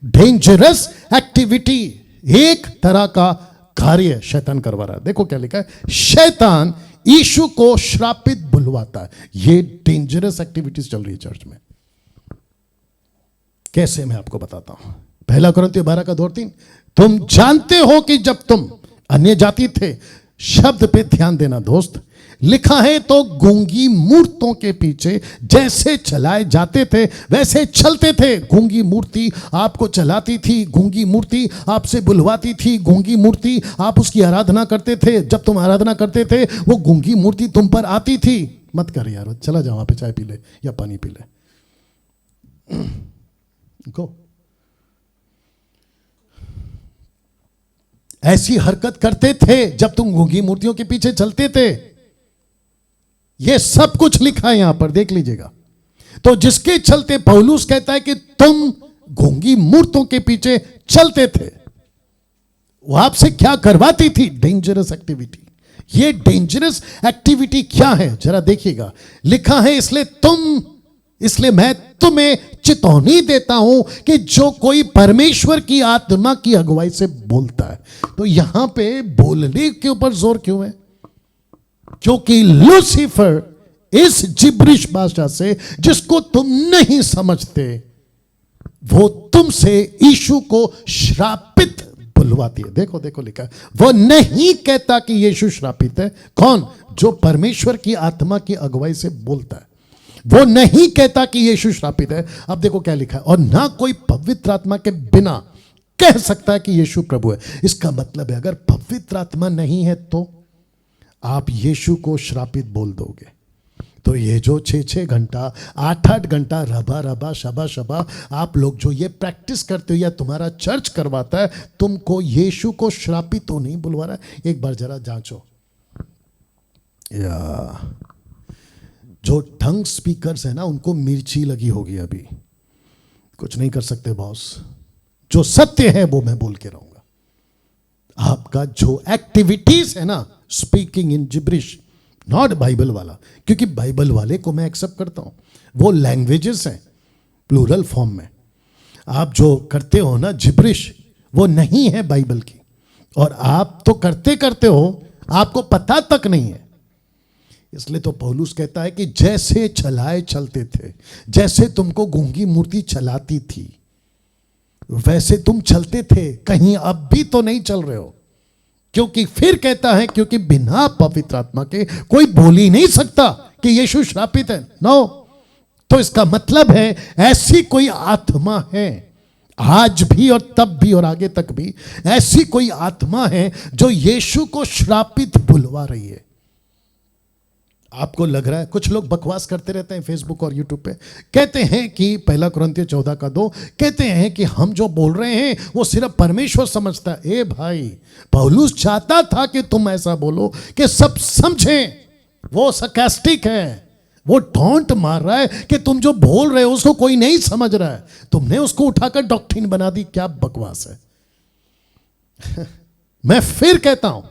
Dangerous activity, एक तरह का कार्य शैतान करवा रहा है। देखो क्या लिखा है, शैतान यीशु को श्रापित बुलवाता है। ये डेंजरस एक्टिविटीज चल रही है चर्च में। कैसे, मैं आपको बताता हूं। 1 कुरिन्थियों 12:2-3, तुम जानते हो कि जब तुम अन्य जाति थे, शब्द पे ध्यान देना दोस्त, लिखा है तो गूंगी मूर्तों के पीछे जैसे चलाए जाते थे वैसे चलते थे। गूंगी मूर्ति आपको चलाती थी, गूंगी मूर्ति आपसे बुलवाती थी, गूंगी मूर्ति आप उसकी आराधना करते थे। जब तुम आराधना करते थे वो गूंगी मूर्ति तुम पर आती थी। मत कर यार, चला जाओ वहां पे, चाय पी ले या पानी पी ले। गो, ऐसी हरकत करते थे जब तुम गूंगी मूर्तियों के पीछे चलते थे। यह सब कुछ लिखा है यहां पर, देख लीजिएगा। तो जिसके चलते पौलुस कहता है कि तुम गूंगी मूर्तों के पीछे चलते थे, वो आपसे क्या करवाती थी? Dangerous activity. ये डेंजरस एक्टिविटी क्या है जरा देखिएगा। लिखा है इसलिए मैं तुम्हें चेतावनी देता हूं कि जो कोई परमेश्वर की आत्मा की अगुवाई से बोलता है। तो यहां पे बोलने के ऊपर जोर क्यों है? क्योंकि लूसीफर इस जिब्रिश भाषा से, जिसको तुम नहीं समझते, वो तुमसे यीशु को श्रापित बुलवाती है। देखो देखो लिखा है, वो नहीं कहता कि यीशु श्रापित है। कौन? जो परमेश्वर की आत्मा की अगुवाई से बोलता है, वो नहीं कहता कि यीशु श्रापित है। अब देखो क्या लिखा है, और ना कोई पवित्र आत्मा के बिना कह सकता है कि यीशु प्रभु है। इसका मतलब है अगर पवित्र आत्मा नहीं है तो आप यीशु को श्रापित बोल दोगे। तो ये जो 6-6 घंटा 8-8 घंटा रबा रबा शबा शबा आप लोग जो ये प्रैक्टिस करते हो या तुम्हारा चर्च करवाता है, तुमको यीशु को श्रापित तो नहीं बुलवा रहा है। एक बार जरा जांचो। या जो टंग स्पीकर्स है ना, उनको मिर्ची लगी होगी, अभी कुछ नहीं कर सकते बॉस। जो सत्य है वो मैं बोल के रहूंगा। आपका जो एक्टिविटीज है ना, speaking in gibberish, not Bible वाला, क्योंकि बाइबल वाले को मैं एक्सेप्ट करता हूं, वो लैंग्वेजेस हैं प्लूरल फॉर्म में। आप जो करते हो ना जिब्रिश, वो नहीं है बाइबल की, और आप तो करते करते हो, आपको पता तक नहीं है। इसलिए तो पौलुस कहता है कि जैसे चलाए चलते थे, जैसे तुमको गूंगी मूर्ति चलाती थी वैसे तुम चलते थे। कहीं अब भी तो नहीं चल रहे हो। क्योंकि फिर कहता है, क्योंकि बिना पवित्र आत्मा के कोई बोल ही नहीं सकता कि यीशु श्रापित है। नो, तो इसका मतलब है ऐसी कोई आत्मा है आज भी और तब भी और आगे तक भी, ऐसी कोई आत्मा है जो यीशु को श्रापित बुलवा रही है। आपको लग रहा है, कुछ लोग बकवास करते रहते हैं फेसबुक और यूट्यूब पे, कहते हैं कि 1 कुरिन्थियों 14:2 कहते हैं कि हम जो बोल रहे हैं वो सिर्फ परमेश्वर समझता है। ए भाई, पौलुस चाहता था कि तुम ऐसा बोलो कि सब समझें। वो सरकास्टिक है, वो टॉन्ट मार रहा है कि तुम जो बोल रहे हो उसको कोई नहीं समझ रहा है, तुमने उसको उठाकर डॉक्ट्रिन बना दी। क्या बकवास है। मैं फिर कहता हूं,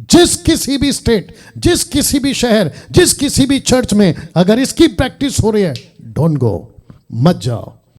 जिस किसी भी स्टेट, जिस किसी भी शहर, जिस किसी भी चर्च में अगर इसकी प्रैक्टिस हो रही है, डोंट गो, मत जाओ।